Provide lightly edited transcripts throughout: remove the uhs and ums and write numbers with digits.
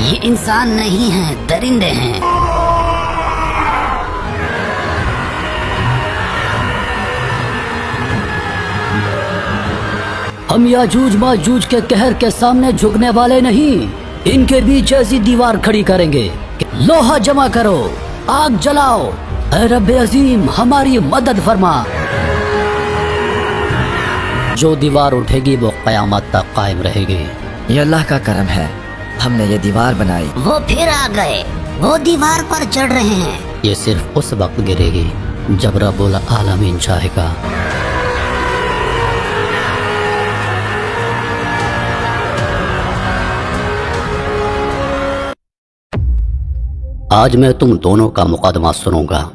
یہ انسان نہیں ہیں، درندے ہیں۔ ہم یاجوج ماجوج کے قہر کے سامنے جھکنے والے نہیں، ان کے بیچ ایسی دیوار کھڑی کریں گے کہ لوہا جمع کرو، آگ جلاؤ، اے رب عظیم ہماری مدد فرما۔ جو دیوار اٹھے گی وہ قیامت تک قائم رہے گی۔ یہ اللہ کا کرم ہے، ہم نے یہ دیوار بنائی۔ وہ پھر آ گئے، وہ دیوار پر چڑھ رہے ہیں۔ یہ صرف اس وقت گرے گی جب رب العالمین چاہے گا۔ آج میں تم دونوں کا مقدمہ سنوں گا۔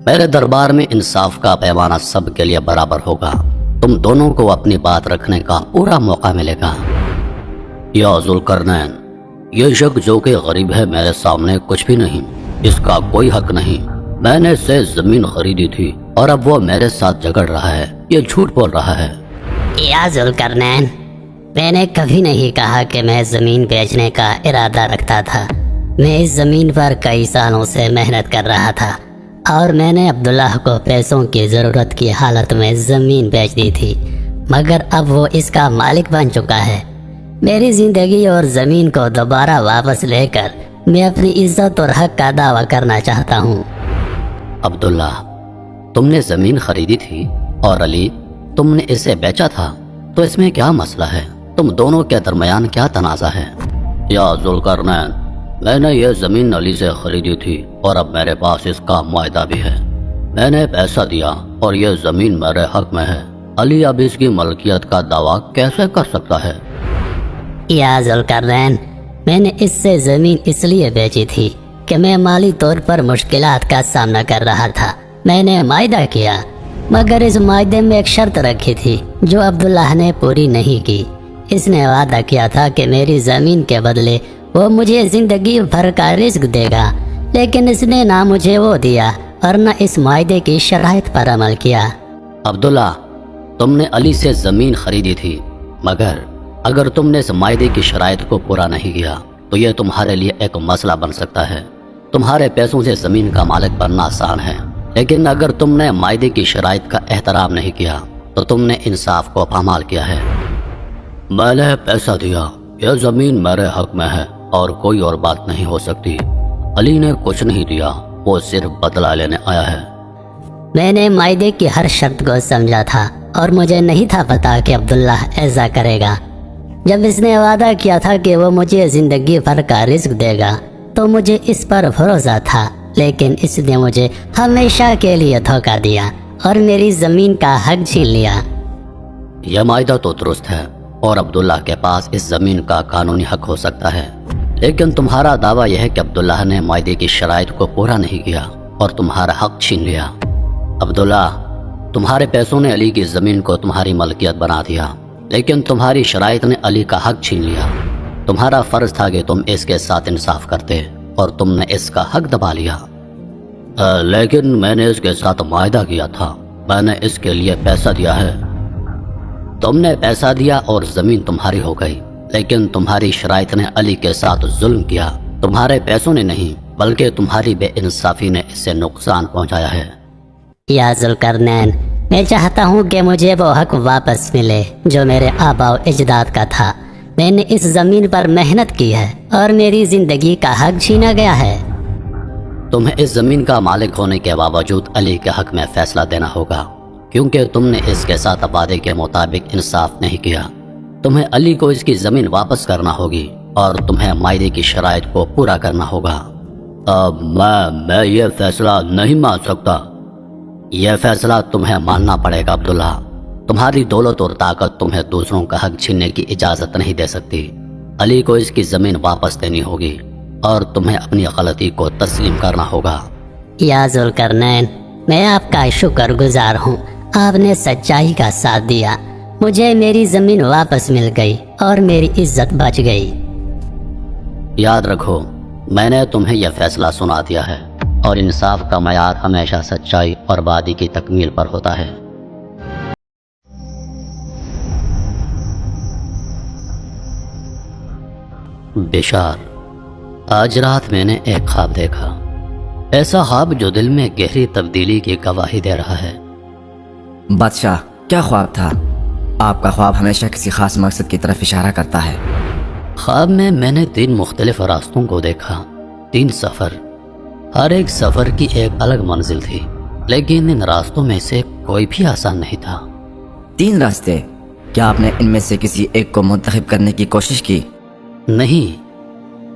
میرے دربار میں انصاف کا پیمانہ سب کے لیے برابر ہوگا۔ تم دونوں کو اپنی بات رکھنے کا پورا موقع ملے گا۔ یا ذوالقرنین، یہ شخص جو کہ غریب ہے میرے سامنے کچھ بھی نہیں، اس کا کوئی حق نہیں۔ میں نے اسے زمین خریدی تھی اور اب وہ میرے ساتھ جھگڑ رہا ہے، یہ جھوٹ بول رہا ہے۔ یا ذوالقرنین، میں نے کبھی نہیں کہا کہ میں زمین بیچنے کا ارادہ رکھتا تھا۔ میں اس زمین پر کئی سالوں سے محنت کر رہا تھا اور میں نے عبداللہ کو پیسوں کی ضرورت کی حالت میں زمین بیچ دی تھی، مگر اب وہ اس کا مالک بن چکا ہے۔ میری زندگی اور زمین کو دوبارہ واپس لے کر میں اپنی عزت اور حق کا دعویٰ کرنا چاہتا ہوں۔ عبداللہ، تم نے زمین خریدی تھی اور علی تم نے اسے بیچا تھا، تو اس میں کیا مسئلہ ہے؟ تم دونوں کے درمیان کیا تنازع ہے؟ یا ذوالقرنین، میں نے یہ زمین علی سے خریدی تھی اور اب میرے پاس اس کا معاہدہ بھی ہے۔ میں نے پیسہ دیا اور یہ زمین میرے حق میں ہے۔ علی اب اس کی ملکیت کا دعویٰ کیسے کر سکتا ہے؟ یا ذوالقرنین، میں نے اس سے زمین اس لیے بیچی تھی کہ میں مالی طور پر مشکلات کا سامنا کر رہا تھا۔ میں نے معاہدہ کیا، مگر اس معاہدے میں ایک شرط رکھی تھی جو عبداللہ نے پوری نہیں کی۔ اس نے وعدہ کیا تھا کہ میری زمین کے بدلے وہ مجھے زندگی بھر کا رزق دے گا، لیکن اس نے نہ مجھے وہ دیا اور نہ اس معاہدے کی شرائط پر عمل کیا۔ عبداللہ، تم نے علی سے زمین خریدی تھی، مگر اگر تم نے اس معاہدے کی شرائط کو پورا نہیں کیا تو یہ تمہارے لیے ایک مسئلہ بن سکتا ہے۔ تمہارے پیسوں سے زمین کا مالک بننا آسان ہے، لیکن اگر تم نے معاہدے کی شرائط کا احترام نہیں کیا تو تم نے انصاف کو پامال کیا ہے۔ میں نے پیسہ دیا، یہ زمین میرے حق میں ہے اور کوئی اور بات نہیں ہو سکتی۔ علی نے کچھ نہیں دیا، وہ صرف بدلہ لینے آیا ہے۔ میں نے معاہدے کی ہر شرط کو سمجھا تھا اور مجھے نہیں تھا پتا کہ عبداللہ ایسا کرے گا۔ جب اس نے وعدہ کیا تھا کہ وہ مجھے زندگی بھر کا رزق دے گا تو مجھے اس پر بھروسہ تھا، لیکن اس نے مجھے ہمیشہ کے لیے دھوکہ دیا اور میری زمین کا حق چھین لیا۔ یہ معاہدہ تو درست ہے اور عبداللہ کے پاس اس زمین کا قانونی حق ہو سکتا ہے، لیکن تمہارا دعویٰ یہ ہے کہ عبداللہ نے معاہدے کی شرائط کو پورا نہیں کیا اور تمہارا حق چھین لیا۔ عبداللہ، تمہارے پیسوں نے علی کی زمین کو تمہاری ملکیت بنا دیا، لیکن تمہاری شرائط نے علی کا حق چھین لیا۔ تمہارا فرض تھا کہ تم اس کے ساتھ انصاف کرتے اور تم نے اس کا حق دبا لیا۔ لیکن میں نے اس کے ساتھ معاہدہ کیا تھا، میں نے اس کے لیے پیسہ دیا ہے۔ تم نے پیسہ دیا اور زمین تمہاری ہو گئی، لیکن تمہاری شرائط نے علی کے ساتھ ظلم کیا۔ تمہارے پیسوں نے نہیں بلکہ تمہاری بے انصافی نے اسے نقصان پہنچایا ہے۔ یا ذوالقرنین، میں چاہتا ہوں کہ مجھے وہ حق واپس ملے جو میرے آباء و اجداد کا تھا۔ میں نے اس زمین پر محنت کی ہے اور میری زندگی کا حق چھینا گیا ہے۔ تمہیں اس زمین کا مالک ہونے کے باوجود علی کے حق میں فیصلہ دینا ہوگا، کیونکہ تم نے اس کے ساتھ وعدے کے مطابق انصاف نہیں کیا۔ تمہیں علی کو اس کی زمین واپس کرنا ہوگی اور تمہیں معاہدے کی شرائط کو پورا کرنا ہوگا۔ میں یہ فیصلہ نہیں مان سکتا۔ یہ فیصلہ تمہیں ماننا پڑے گا عبداللہ۔ تمہاری دولت اور طاقت تمہیں دوسروں کا حق چھیننے کی اجازت نہیں دے سکتی۔ علی کو اس کی زمین واپس دینی ہوگی اور تمہیں اپنی غلطی کو تسلیم کرنا ہوگا۔ یا ذوالقرنین، میں آپ کا شکر گزار ہوں، آپ نے سچائی کا ساتھ دیا، مجھے میری زمین واپس مل گئی اور میری عزت بچ گئی۔ یاد رکھو، میں نے تمہیں یہ فیصلہ سنا دیا ہے اور انصاف کا معیار ہمیشہ سچائی اور وعدے کی تکمیل پر ہوتا ہے۔ بشار، آج رات میں نے ایک خواب دیکھا، ایسا خواب جو دل میں گہری تبدیلی کی گواہی دے رہا ہے۔ بادشاہ، کیا خواب تھا؟ آپ کا خواب ہمیشہ کسی خاص مقصد کی طرف اشارہ کرتا ہے۔ خواب میں نے 3 مختلف راستوں کو دیکھا، 3 سفر۔ ہر ایک سفر کی ایک الگ منزل تھی، لیکن ان راستوں میں سے کوئی بھی آسان نہیں تھا۔ 3 راستے؟ کیا آپ نے ان میں سے کسی ایک کو منتخب کرنے کی کوشش کی؟ نہیں،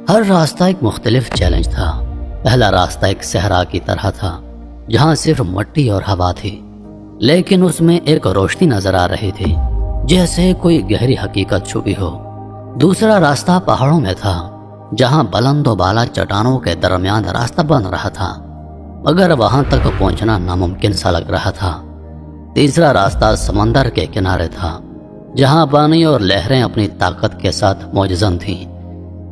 ہر راستہ ایک مختلف چیلنج تھا۔ پہلا راستہ ایک صحرا کی طرح تھا، جہاں صرف مٹی اور ہوا تھی، لیکن اس میں ایک روشنی نظر آ رہی تھی، جیسے کوئی گہری حقیقت چھپی ہو۔ دوسرا راستہ پہاڑوں میں تھا، جہاں بلند و بالا چٹانوں کے درمیان راستہ بن رہا تھا، مگر وہاں تک پہنچنا ناممکن سا لگ رہا تھا۔ تیسرا راستہ سمندر کے کنارے تھا، جہاں پانی اور لہریں اپنی طاقت کے ساتھ موجزن تھیں،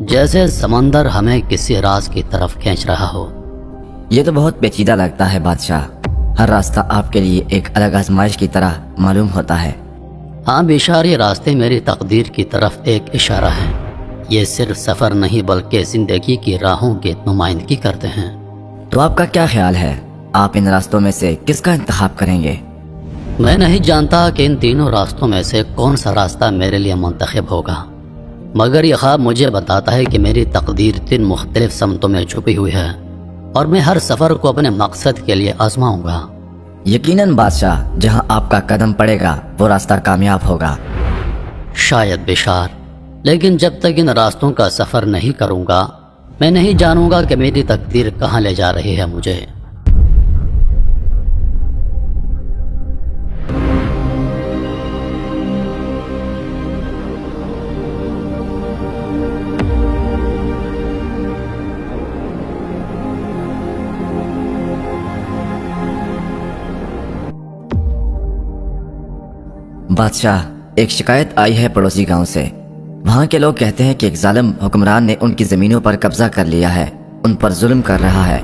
جیسے سمندر ہمیں کسی راز کی طرف کھینچ رہا ہو۔ یہ تو بہت پیچیدہ لگتا ہے بادشاہ۔ ہر راستہ آپ کے لیے ایک الگ آزمائش کی طرح معلوم ہوتا ہے۔ ہاں بشار، یہ راستے میری تقدیر کی طرف ایک اشارہ ہے۔ یہ صرف سفر نہیں بلکہ زندگی کی راہوں کی نمائندگی کرتے ہیں۔ تو آپ کا کیا خیال ہے، آپ ان راستوں میں سے کس کا انتخاب کریں گے؟ میں نہیں جانتا کہ ان تینوں راستوں میں سے کون سا راستہ میرے لیے منتخب ہوگا، مگر یہ خواب مجھے بتاتا ہے کہ میری تقدیر 3 مختلف سمتوں میں چھپی ہوئی ہے، اور میں ہر سفر کو اپنے مقصد کے لیے آزماؤں گا۔ یقیناً بادشاہ، جہاں آپ کا قدم پڑے گا وہ راستہ کامیاب ہوگا۔ شاید بشار، لیکن جب تک ان راستوں کا سفر نہیں کروں گا، میں نہیں جانوں گا کہ میری تقدیر کہاں لے جا رہی ہے مجھے۔ بادشاہ، ایک شکایت آئی ہے پڑوسی گاؤں سے۔ وہاں کے لوگ کہتے ہیں کہ ایک ظالم حکمران نے ان کی زمینوں پر قبضہ کر لیا ہے، ان پر ظلم کر رہا ہے،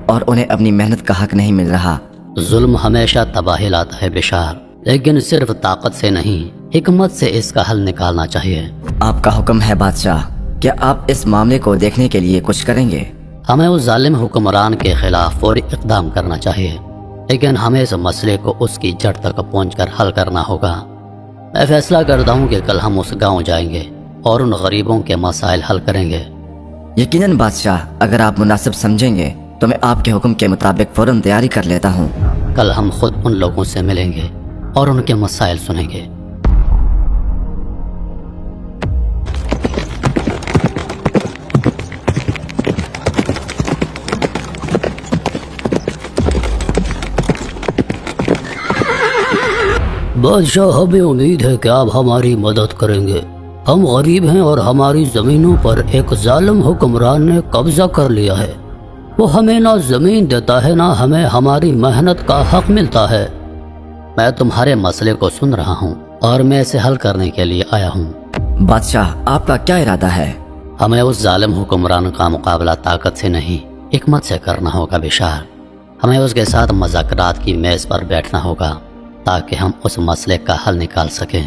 اور انہیں اپنی محنت کا حق نہیں مل رہا۔ ظلم ہمیشہ تباہی لاتا ہے بشار، لیکن صرف طاقت سے نہیں، حکمت سے اس کا حل نکالنا چاہیے۔ آپ کا حکم ہے بادشاہ، کیا آپ اس معاملے کو دیکھنے کے لیے کچھ کریں گے؟ ہمیں اس ظالم حکمران کے خلاف فوری اقدام کرنا چاہیے، لیکن ہمیں اس مسئلے کو اس کی جڑ تک پہنچ کر حل کرنا ہوگا۔ میں فیصلہ کرتا ہوں کہ کل ہم اس گاؤں جائیں گے اور ان غریبوں کے مسائل حل کریں گے۔ یقیناً بادشاہ، اگر آپ مناسب سمجھیں گے تو میں آپ کے حکم کے مطابق فوراً تیاری کر لیتا ہوں۔ کل ہم خود ان لوگوں سے ملیں گے اور ان کے مسائل سنیں گے۔ بادشاہ، ہمیں امید ہے کہ آپ ہماری مدد کریں گے۔ ہم غریب ہیں اور ہماری زمینوں پر ایک ظالم حکمران نے قبضہ کر لیا ہے۔ وہ ہمیں نہ زمین دیتا ہے، نہ ہمیں ہماری محنت کا حق ملتا ہے۔ میں تمہارے مسئلے کو سن رہا ہوں اور میں اسے حل کرنے کے لیے آیا ہوں۔ بادشاہ، آپ کا کیا ارادہ ہے؟ ہمیں اس ظالم حکمران کا مقابلہ طاقت سے نہیں، حکمت سے کرنا ہوگا بشار۔ ہمیں اس کے ساتھ مذاکرات کی میز پر بیٹھنا ہوگا تاکہ ہم اس مسئلے کا حل نکال سکیں۔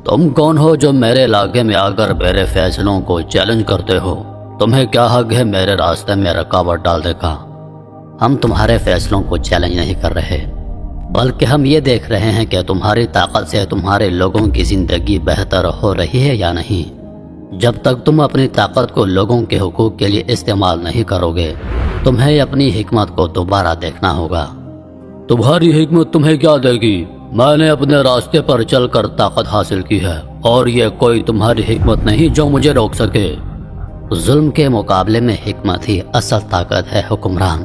تم کون ہو جو میرے علاقے میں آ کر میرے فیصلوں کو چیلنج کرتے ہو؟ تمہیں کیا حق ہے میرے راستے میں رکاوٹ ڈالنے کا؟ ہم تمہارے فیصلوں کو چیلنج نہیں کر رہے، بلکہ ہم یہ دیکھ رہے ہیں کہ تمہاری طاقت سے تمہارے لوگوں کی زندگی بہتر ہو رہی ہے یا نہیں۔ جب تک تم اپنی طاقت کو لوگوں کے حقوق کے لیے استعمال نہیں کرو گے، تمہیں اپنی حکمت کو دوبارہ دیکھنا ہوگا۔ تمہاری حکمت تمہیں کیا دے گی؟ میں نے اپنے راستے پر چل کر طاقت حاصل کی ہے، اور یہ کوئی تمہاری حکمت نہیں جو مجھے روک سکے۔ ظلم کے مقابلے میں حکمت ہی اصل طاقت ہے حکمران۔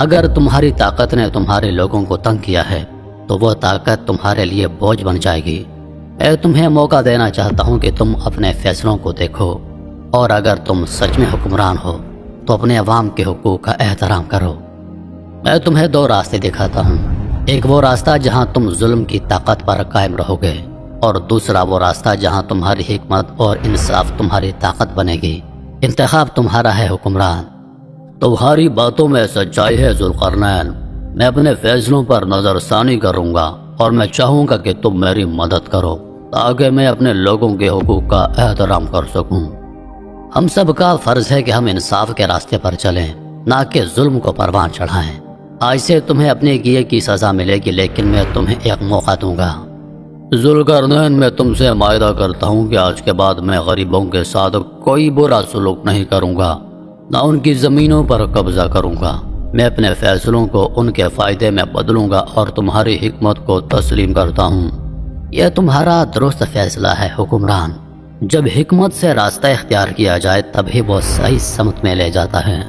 اگر تمہاری طاقت نے تمہارے لوگوں کو تنگ کیا ہے تو وہ طاقت تمہارے لیے بوجھ بن جائے گی۔ میں تمہیں موقع دینا چاہتا ہوں کہ تم اپنے فیصلوں کو دیکھو، اور اگر تم سچ میں حکمران ہو تو اپنے عوام کے حقوق کا احترام کرو۔ میں تمہیں 2 راستے دکھاتا ہوں، ایک وہ راستہ جہاں تم ظلم کی طاقت پر قائم رہو گے، اور دوسرا وہ راستہ جہاں تمہاری حکمت اور انصاف تمہاری طاقت بنے گی۔ انتخاب تمہارا ہے حکمران۔ تمہاری باتوں میں سچائی ہے ذوالقرنین۔ میں اپنے فیصلوں پر نظر ثانی کروں گا، اور میں چاہوں گا کہ تم میری مدد کرو۔ تاکہ میں اپنے لوگوں کے حقوق کا احترام کر سکوں۔ ہم سب کا فرض ہے کہ ہم انصاف کے راستے پر چلیں، نہ کہ ظلم کو پروان چڑھائیں۔ آج سے تمہیں اپنے کیے کی سزا ملے گی، لیکن میں تمہیں ایک موقع دوں گا۔ ذوالقرنین، میں تم سے معاہدہ کرتا ہوں کہ آج کے بعد میں غریبوں کے ساتھ کوئی برا سلوک نہیں کروں گا، نہ ان کی زمینوں پر قبضہ کروں گا۔ میں اپنے فیصلوں کو ان کے فائدے میں بدلوں گا اور تمہاری حکمت کو تسلیم کرتا ہوں۔ یہ تمہارا درست فیصلہ ہے حکمران۔ جب حکمت سے راستہ اختیار کیا جائے تبھی وہ صحیح سمت میں لے جاتا ہے۔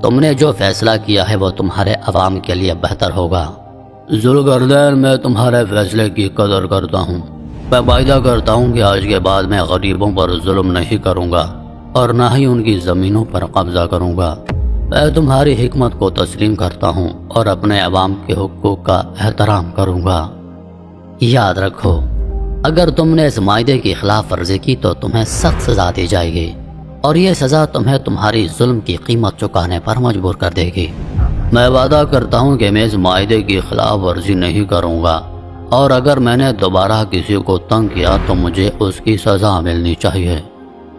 تم نے جو فیصلہ کیا ہے وہ تمہارے عوام کے لیے بہتر ہوگا۔ ذوالقرنین، میں تمہارے فیصلے کی قدر کرتا ہوں۔ میں وعدہ کرتا ہوں کہ آج کے بعد میں غریبوں پر ظلم نہیں کروں گا اور نہ ہی ان کی زمینوں پر قبضہ کروں گا۔ میں تمہاری حکمت کو تسلیم کرتا ہوں اور اپنے عوام کے حقوق کا احترام کروں گا۔ یاد رکھو، اگر تم نے اس معاہدے کی خلاف ورزی کی تو تمہیں سخت سزا دی جائے گی، اور یہ سزا تمہیں تمہاری ظلم کی قیمت چکانے پر مجبور کر دے گی۔ میں وعدہ کرتا ہوں کہ میں اس معاہدے کی خلاف ورزی نہیں کروں گا، اور اگر میں نے دوبارہ کسی کو تنگ کیا تو مجھے اس کی سزا ملنی چاہیے۔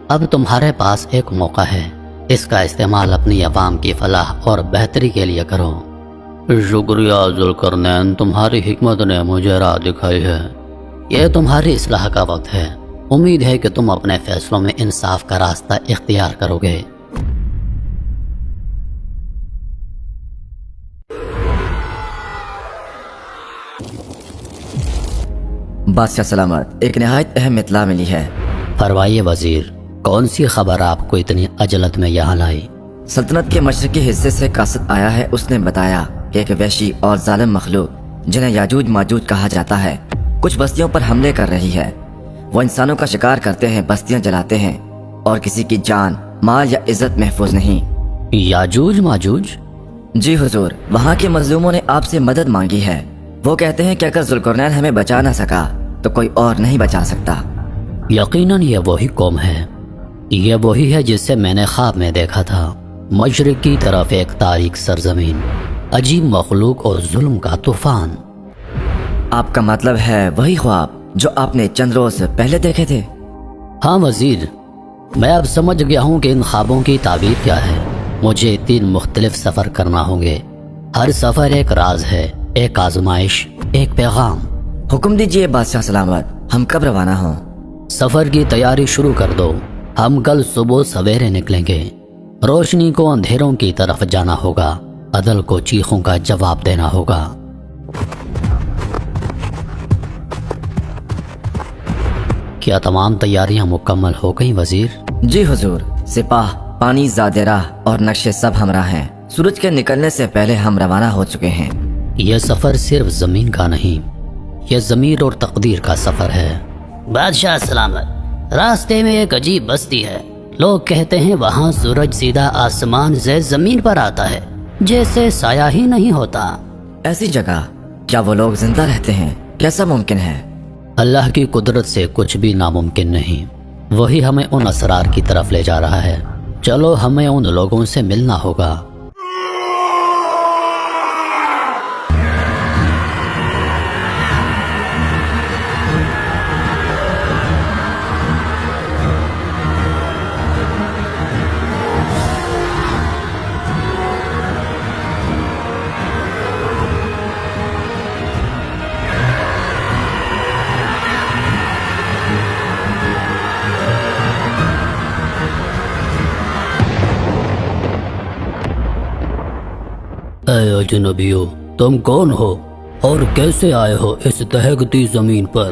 اب تمہارے پاس ایک موقع ہے، اس کا استعمال اپنی عوام کی فلاح اور بہتری کے لیے کرو۔ شکریہ ذوالقرنین، تمہاری حکمت نے مجھے راہ دکھائی ہے۔ یہ تمہاری اصلاح کا وقت ہے۔ امید ہے کہ تم اپنے فیصلوں میں انصاف کا راستہ اختیار کرو گے۔ بادشاہ سلامت، ایک نہایت اہم اطلاع ملی ہے۔ فرمائیے وزیر، کون سی خبر آپ کو اتنی عجلت میں یہاں لائی؟ سلطنت کے مشرقی حصے سے قاصد آیا ہے۔ اس نے بتایا کہ ایک وحشی اور ظالم مخلوق جنہیں یاجوج ماجوج کہا جاتا ہے کچھ بستیوں پر حملے کر رہی ہے۔ وہ انسانوں کا شکار کرتے ہیں، بستیاں جلاتے ہیں، اور کسی کی جان، مال یا عزت محفوظ نہیں۔ یاجوج ماجوج؟ جی حضور، وہاں کے مظلوموں نے آپ سے مدد مانگی ہے۔ وہ کہتے ہیں کہ اگر ذوالقرنین ہمیں بچا نہ سکا تو کوئی اور نہیں بچا سکتا۔ یقیناً یہ وہی قوم ہے، یہ وہی ہے جس سے میں نے خواب میں دیکھا تھا۔ مشرق کی طرف ایک تاریک سرزمین، عجیب مخلوق اور ظلم کا طوفان۔ آپ کا مطلب ہے وہی خواب جو آپ نے چند روز پہلے دیکھے تھے؟ ہاں وزیر، میں اب سمجھ گیا ہوں کہ ان خوابوں کی تعبیر کیا ہے۔ مجھے 3 مختلف سفر کرنا ہوں گے۔ ہر سفر ایک راز ہے، ایک آزمائش، ایک پیغام۔ حکم دیجئے بادشاہ سلامت، ہم کب روانہ ہوں؟ سفر کی تیاری شروع کر دو۔ ہم کل صبح سویرے نکلیں گے۔ روشنی کو اندھیروں کی طرف جانا ہوگا، عدل کو چیخوں کا جواب دینا ہوگا۔ کیا تمام تیاریاں مکمل ہو گئیں وزیر؟ جی حضور، سپاہ، پانی، زاد راہ اور نقشے سب ہمراہ ہیں۔ سورج کے نکلنے سے پہلے ہم روانہ ہو چکے ہیں۔ یہ سفر صرف زمین کا نہیں، یہ ضمیر اور تقدیر کا سفر ہے۔ بادشاہ سلامت، راستے میں ایک عجیب بستی ہے۔ لوگ کہتے ہیں وہاں سورج سیدھا آسمان سے زمین پر آتا ہے، جیسے سایہ ہی نہیں ہوتا۔ ایسی جگہ کیا وہ لوگ زندہ رہتے ہیں؟ کیسا ممکن ہے؟ اللہ کی قدرت سے کچھ بھی ناممکن نہیں۔ وہی ہمیں ان اسرار کی طرف لے جا رہا ہے۔ چلو، ہمیں ان لوگوں سے ملنا ہوگا۔ اے اجنبیو، تم کون ہو اور کیسے آئے ہو اس دہکتی زمین پر؟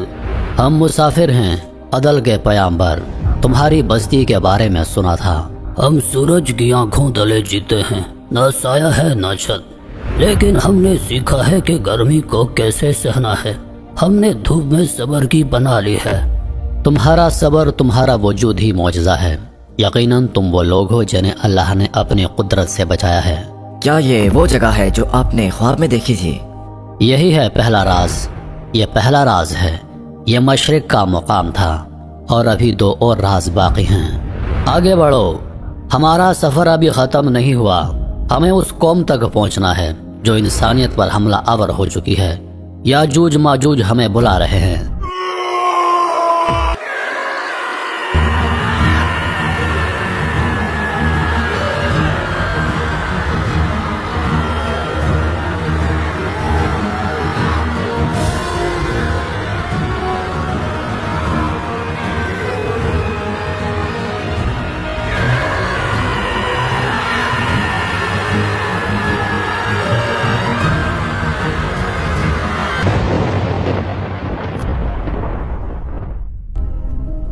ہم مسافر ہیں، عدل کے پیامبر۔ تمہاری بستی کے بارے میں سنا تھا۔ ہم سورج کی آنکھوں تلے جیتے ہیں، نہ سایہ ہے نہ چھت، لیکن ہم نے سیکھا ہے کہ گرمی کو کیسے سہنا ہے۔ ہم نے دھوپ میں صبر کی بنا لی ہے۔ تمہارا صبر، تمہارا وجود ہی معجزہ ہے۔ یقیناً تم وہ لوگ ہو جنہیں اللہ نے اپنی قدرت سے بچایا ہے۔ کیا یہ وہ جگہ ہے جو آپ نے خواب میں دیکھی تھی؟ یہی ہے پہلا راز۔ یہ پہلا راز ہے۔ یہ مشرق کا مقام تھا، اور ابھی 2 اور راز باقی ہیں۔ آگے بڑھو، ہمارا سفر ابھی ختم نہیں ہوا۔ ہمیں اس قوم تک پہنچنا ہے جو انسانیت پر حملہ آور ہو چکی ہے۔ یاجوج ماجوج ہمیں بلا رہے ہیں۔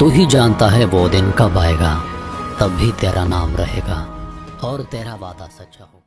تو ہی جانتا ہے وہ دن کب آئے گا، تب بھی تیرا نام رہے گا اور تیرا وعدہ سچا ہوگا۔